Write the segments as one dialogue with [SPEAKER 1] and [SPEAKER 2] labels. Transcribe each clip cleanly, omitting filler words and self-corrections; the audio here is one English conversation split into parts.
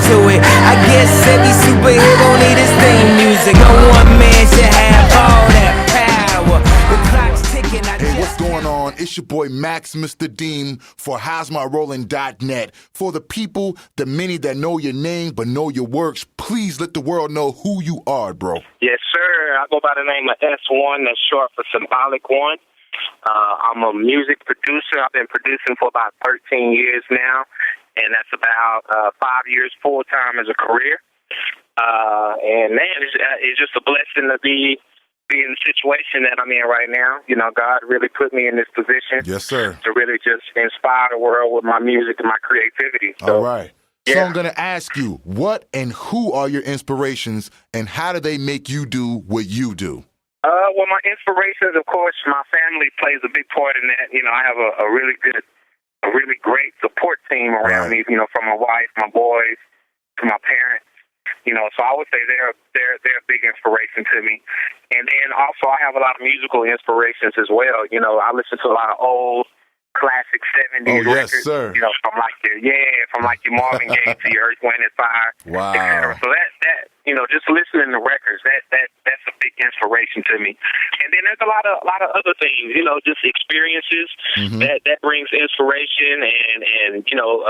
[SPEAKER 1] to it. I guess every superhero need his theme music. No one man should have all that power. The clock's ticking.
[SPEAKER 2] Hey, what's going on? It's your boy Max, Mr. Deem for HowsMyRollin.net. For the people, the many that know your name but know your works, please let the world know who you are, bro.
[SPEAKER 3] Yes, sir. I go by the name of S1. That's short for Symbolic One. I'm a music producer. I've been producing for about 13 years now, and that's about 5 years full-time as a career. And, man, it's just a blessing to be in the situation that I'm in right now. You know, God really put me in this position.
[SPEAKER 2] Yes, sir.
[SPEAKER 3] To really just inspire the world with my music and my creativity. So,
[SPEAKER 2] all right. So I'm going to ask you, what and who are your inspirations, and how do they make you do what you do?
[SPEAKER 3] Well, my inspirations, of course, my family plays a big part in that. You know, I have a really great support team around me, you know, from my wife, my boys, to my parents. You know, so I would say they're a big inspiration to me. And then also I have a lot of musical inspirations as well. You know, I listen to a lot of old classic 70s
[SPEAKER 2] yes,
[SPEAKER 3] records.
[SPEAKER 2] Sir.
[SPEAKER 3] You know, from like your Marvin Gaye to your Earth, Wind and Fire,
[SPEAKER 2] wow.
[SPEAKER 3] etc. So that you know, just listening to records, that's a big inspiration to me. And then there's a lot of other things, you know, just experiences that brings inspiration, and you know,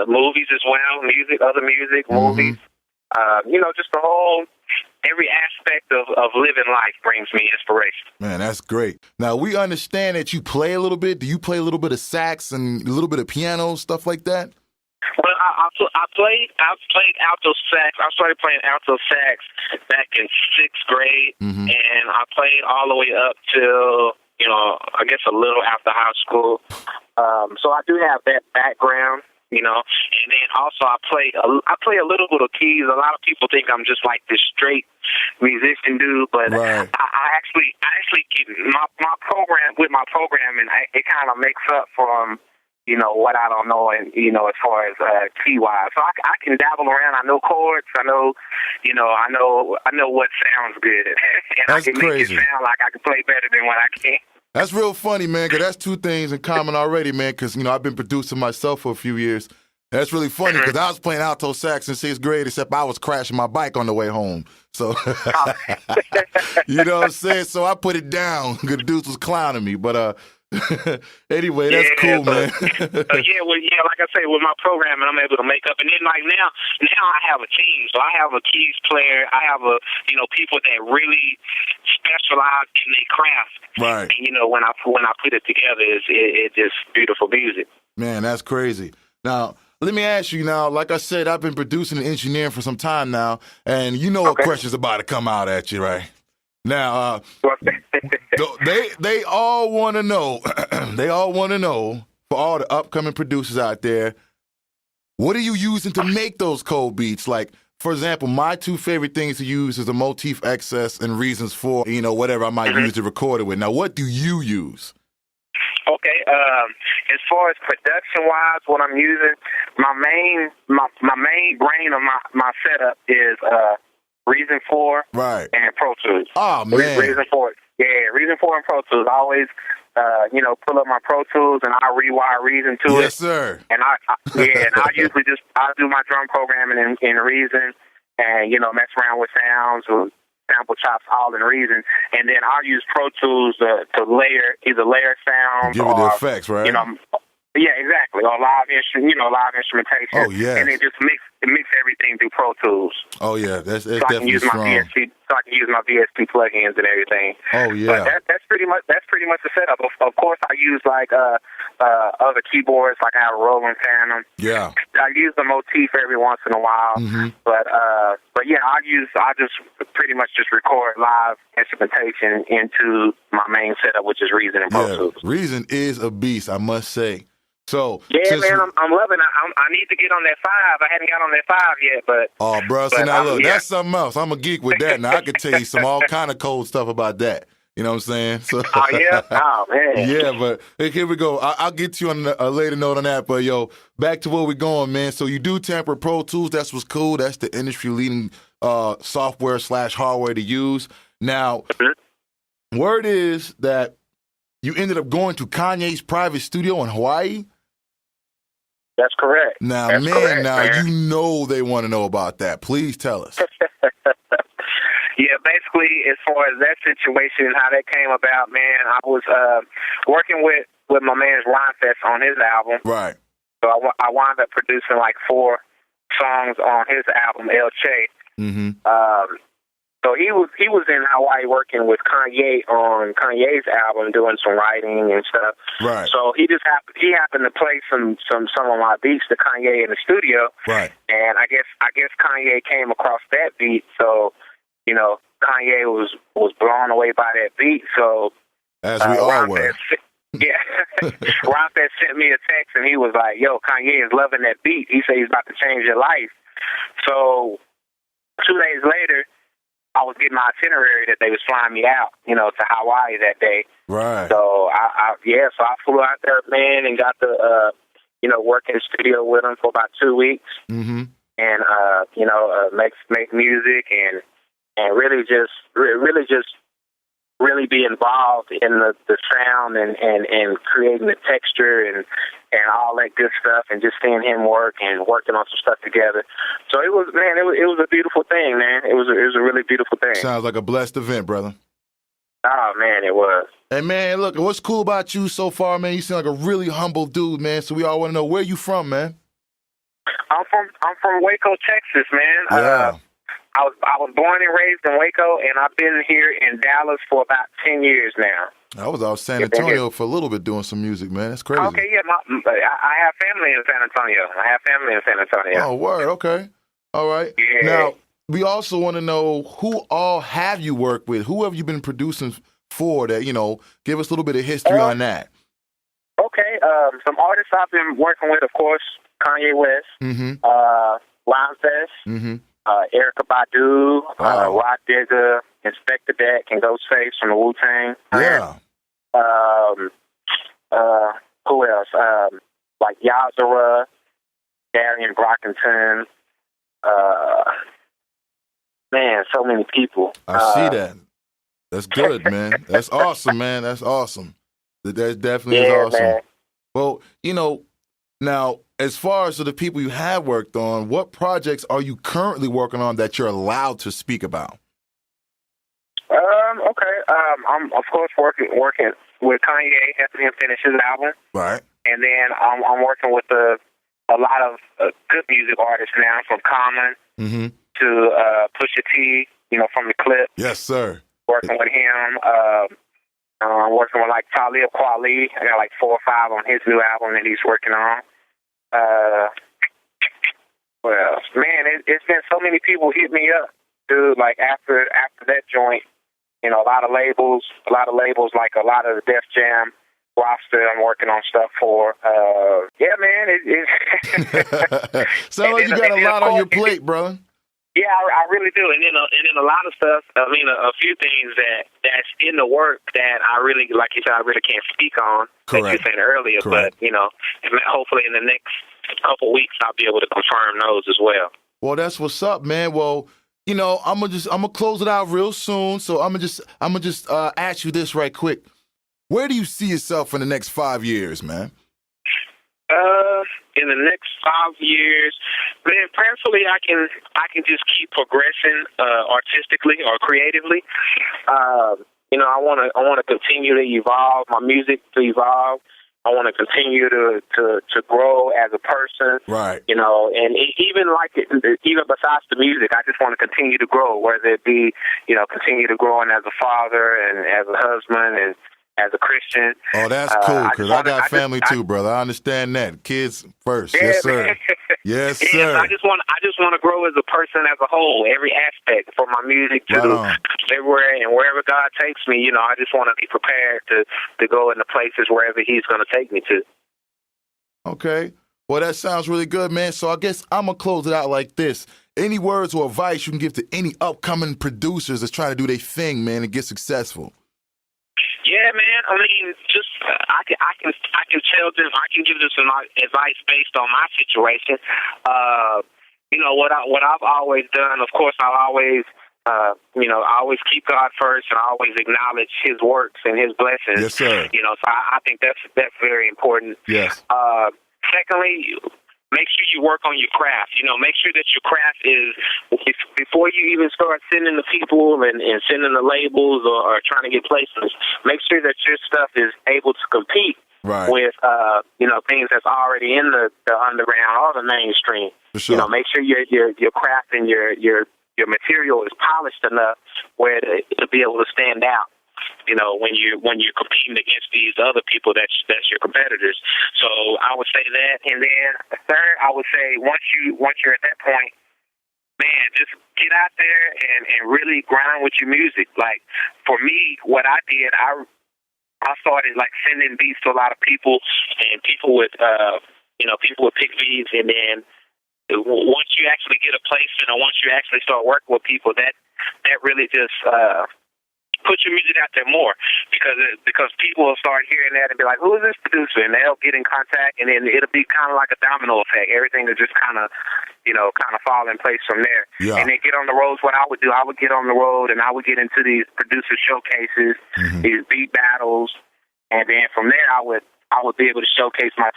[SPEAKER 3] movies as well, movies. You know, just the whole, every aspect of living life brings me inspiration.
[SPEAKER 2] Man, that's great. Now, we understand that you play a little bit. Do you play a little bit of sax and a little bit of piano, stuff like that?
[SPEAKER 3] Well, I played alto sax. I started playing alto sax back in 6th grade, and I played all the way up till, you know, I guess a little after high school. So I do have that background. You know, and then also I play a little bit of keys. A lot of people think I'm just like this straight musician dude, but
[SPEAKER 2] right.
[SPEAKER 3] I actually get my program with my programming. It kind of makes up from, you know, what I don't know, and you know, as far as key wise. So I can dabble around. I know chords. I know what sounds good, and
[SPEAKER 2] that's
[SPEAKER 3] I can
[SPEAKER 2] crazy.
[SPEAKER 3] make it sound like I can play better than what I can.
[SPEAKER 2] That's real funny, man, because that's two things in common already, man, because, you know, I've been producing myself for a few years. That's really funny, because I was playing alto sax in 6th grade, except I was crashing my bike on the way home. So, you know what I'm saying? So I put it down, because the dudes was clowning me. But anyway, that's cool, man.
[SPEAKER 3] Like I say, with my programming, I'm able to make up. And then, like, now I have a team. So I have a keys player. I have people that really specialize in their craft.
[SPEAKER 2] Right.
[SPEAKER 3] And, you know, when I put it together, it's just beautiful music.
[SPEAKER 2] Man, that's crazy. Now, let me ask you now, like I said, I've been producing and engineering for some time now, and you know what question's about to come out at you, right? Now, they all want to know, for all the upcoming producers out there, what are you using to make those cold beats? Like, for example, my two favorite things to use is the Motif Excess and Reasons For, you know, whatever I might use to record it with. Now, what do you use?
[SPEAKER 3] Okay, as far as production-wise, what I'm using, my main brain of my setup is Reason For and Pro Tools.
[SPEAKER 2] Oh, man.
[SPEAKER 3] Reason For and Pro Tools. I always, pull up my Pro Tools and I rewire Reason to it.
[SPEAKER 2] Yes, sir.
[SPEAKER 3] And I usually I do my drum programming in Reason, and, you know, mess around with sounds or sample chops all in Reason. And then I'll use Pro Tools to either layer sounds
[SPEAKER 2] give it the effects, right?
[SPEAKER 3] You know, yeah, exactly. Or live instrumentation.
[SPEAKER 2] Oh, yeah.
[SPEAKER 3] And then just mix everything through Pro Tools.
[SPEAKER 2] Oh, yeah. That's
[SPEAKER 3] so
[SPEAKER 2] definitely strong.
[SPEAKER 3] So I can use my VST plugins and everything.
[SPEAKER 2] Oh, yeah.
[SPEAKER 3] But that's pretty much the setup. Of course, I use like other keyboards, like I have a Roland Phantom.
[SPEAKER 2] Yeah.
[SPEAKER 3] I use the Motif every once in a while. But yeah, I just pretty much just record live instrumentation into my main setup, which is Reason and Pro Tools.
[SPEAKER 2] Reason is a beast, I must say. So
[SPEAKER 3] man, I'm loving it. I need to get on that 5. I hadn't got on that 5 yet, but
[SPEAKER 2] bro, so now look, that's something else. I'm a geek with that. Now I could tell you all kind of cold stuff about that. You know what I'm saying? So,
[SPEAKER 3] oh yeah, oh man.
[SPEAKER 2] Yeah, but here we go. I'll get to you on a later note on that. But yo, back to where we're going, man. So you do tamper Pro Tools. That's what's cool. That's the industry leading software / hardware to use. Now, word is that you ended up going to Kanye's private studio in Hawaii.
[SPEAKER 3] That's correct.
[SPEAKER 2] Now,
[SPEAKER 3] That's correct,
[SPEAKER 2] you know they want to know about that. Please tell us.
[SPEAKER 3] Yeah, basically, as far as that situation, how that came about, man, I was working with my man Rhymefest on his album.
[SPEAKER 2] Right.
[SPEAKER 3] So I wound up producing like 4 songs on his album, El Che.
[SPEAKER 2] Mm-hmm.
[SPEAKER 3] So he was in Hawaii working with Kanye on Kanye's album, doing some writing and stuff.
[SPEAKER 2] Right.
[SPEAKER 3] So he happened to play some of my beats to Kanye in the studio.
[SPEAKER 2] Right.
[SPEAKER 3] And I guess Kanye came across that beat. So, you know, Kanye was blown away by that beat. So
[SPEAKER 2] as we all were.
[SPEAKER 3] Yeah. Rhymefest sent me a text and he was like, "Yo, Kanye is loving that beat. He said he's about to change your life." So 2 days later, I was getting my itinerary that they was flying me out, you know, to Hawaii that day.
[SPEAKER 2] Right.
[SPEAKER 3] So I flew out there, man, and got to, work in the studio with him for about 2 weeks,
[SPEAKER 2] mm-hmm.
[SPEAKER 3] and make music and really be involved in the sound and creating the texture and all that good stuff, and just seeing him work and working on some stuff together. So it was a beautiful thing, man. It was a really beautiful thing.
[SPEAKER 2] Sounds like a blessed event, brother.
[SPEAKER 3] Oh man, it was.
[SPEAKER 2] Hey man, look, what's cool about you so far, man? You seem like a really humble dude, man. So we all want to know, where you from, man?
[SPEAKER 3] I'm from Waco, Texas, man.
[SPEAKER 2] Yeah.
[SPEAKER 3] I was born and raised in Waco, and I've been here in Dallas for about 10 years now.
[SPEAKER 2] I was out San Antonio for a little bit doing some music, man. That's crazy.
[SPEAKER 3] Okay, yeah, I have family in San Antonio.
[SPEAKER 2] Oh, word, okay. All right.
[SPEAKER 3] Yeah.
[SPEAKER 2] Now, we also want to know, who all have you worked with? Who have you been producing for that, give us a little bit of history on that.
[SPEAKER 3] Okay, some artists I've been working with, of course, Kanye West,
[SPEAKER 2] mm-hmm.
[SPEAKER 3] Rhymefest,
[SPEAKER 2] mm-hmm.
[SPEAKER 3] Erykah Badu, Rod Digger, Inspector Deck, and Ghostface from the Wu-Tang.
[SPEAKER 2] Yeah.
[SPEAKER 3] Who else? Like Yazara, Darian Brockington. Man, so many people.
[SPEAKER 2] I see that. That's good, man. That's awesome, man. That's awesome. That definitely is awesome.
[SPEAKER 3] Man.
[SPEAKER 2] Well, now, as far as the people you have worked on, what projects are you currently working on that you're allowed to speak about?
[SPEAKER 3] Okay. I'm of course working with Kanye, helping him finish his album.
[SPEAKER 2] Right.
[SPEAKER 3] And then I'm working with a lot of good music artists now, from Common
[SPEAKER 2] mm-hmm.
[SPEAKER 3] to Pusha T, from the Clip.
[SPEAKER 2] Yes, sir.
[SPEAKER 3] Working with him. I'm working with like Talib Kweli. I got like 4 or 5 on his new album that he's working on. What else? Man, it's been so many people hit me up, dude. Like after that joint, a lot of labels, like a lot of the Def Jam roster I'm working on stuff for. Yeah, man.
[SPEAKER 2] Sounds like you got a lot on your plate, brother.
[SPEAKER 3] Yeah, I really do. And then a lot of stuff, a few things that's in the work that I really, like you said, I really can't speak on.
[SPEAKER 2] Correct.
[SPEAKER 3] Like you said earlier.
[SPEAKER 2] Correct.
[SPEAKER 3] But, hopefully in the next couple weeks I'll be able to confirm those as well.
[SPEAKER 2] Well, that's what's up, man. Well, I'm gonna close it out real soon. So I'm gonna just ask you this right quick. Where do you see yourself in the next 5 years, man?
[SPEAKER 3] In the next 5 years, man, prayerfully I can just keep progressing artistically or creatively. I want to continue to evolve my music, to evolve. I want to continue to grow as a person.
[SPEAKER 2] Right.
[SPEAKER 3] And even besides the music, I just want to continue to grow, whether it be, continue to growing as a father and as a husband and as a Christian.
[SPEAKER 2] Oh, that's cool, because I got family too, brother. I understand that. Kids first.
[SPEAKER 3] Yeah,
[SPEAKER 2] yes, sir.
[SPEAKER 3] Man.
[SPEAKER 2] Yes,
[SPEAKER 3] yeah,
[SPEAKER 2] sir.
[SPEAKER 3] I just want to grow as a person as a whole, every aspect, from my music to everywhere and wherever God takes me. I just want to be prepared to go into places wherever He's going to take me to.
[SPEAKER 2] Okay. Well, that sounds really good, man. So I guess I'm going to close it out like this. Any words or advice you can give to any upcoming producers that's trying to do their thing, man, and get successful?
[SPEAKER 3] Yeah, man. I mean, just I can tell them, I can give them some advice based on my situation. What I've always done. Of course, I always keep God first, and I always acknowledge His works and His blessings.
[SPEAKER 2] Yes, sir.
[SPEAKER 3] So I think that's very important.
[SPEAKER 2] Yes.
[SPEAKER 3] Secondly, work on your craft. You know, make sure that your craft is, before you even start sending the people and sending the labels or trying to get placements, make sure that your stuff is able to compete with, you know, things that's already in the underground or the mainstream.
[SPEAKER 2] For sure.
[SPEAKER 3] You know, make sure your craft and your material is polished enough where it'll be able to stand out. You know, when you're competing against these other people that's your competitors. So I would say that, and then third, I would say once you're at that point, man, just get out there and really grind with your music. Like for me, what I did, I started like sending beats to a lot of people, and people would pick beats, and then once you actually get a placement or once you actually start working with people, that really just put your music out there more, because people will start hearing that and be like, who is this producer? And they'll get in contact, and then it'll be kind of like a domino effect. Everything will just kind of fall in place from there.
[SPEAKER 2] Yeah.
[SPEAKER 3] And then get on the roads. What I would do, I would get on the road and I would get into these producer showcases, these beat battles, and then from there I would be able to showcase my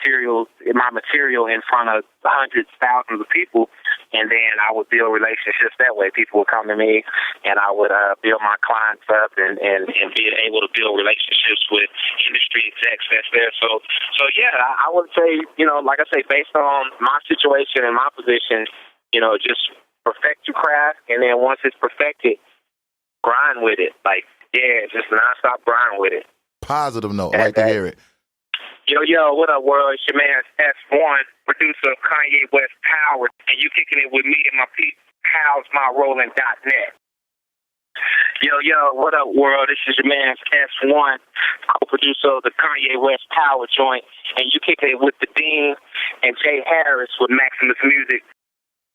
[SPEAKER 3] material in front of hundreds, thousands of people, and then I would build relationships that way. People would come to me, and I would build my clients up and be able to build relationships with industry execs that's there. So yeah, I would say, you know, like I say, based on my situation and my position, you know, just perfect your craft, and then once it's perfected, grind with it. Like, yeah, just nonstop grind with it.
[SPEAKER 2] Positive note. I like to hear it.
[SPEAKER 3] Yo, what up, world? It's your man S1, producer of Kanye West Power, and you kicking it with me and my pals.myrolling.net. Yo, what up, world? This is your man S1, co-producer of the Kanye West Power joint, and you kicking it with the Dean and Jay Harris with Maximus Music.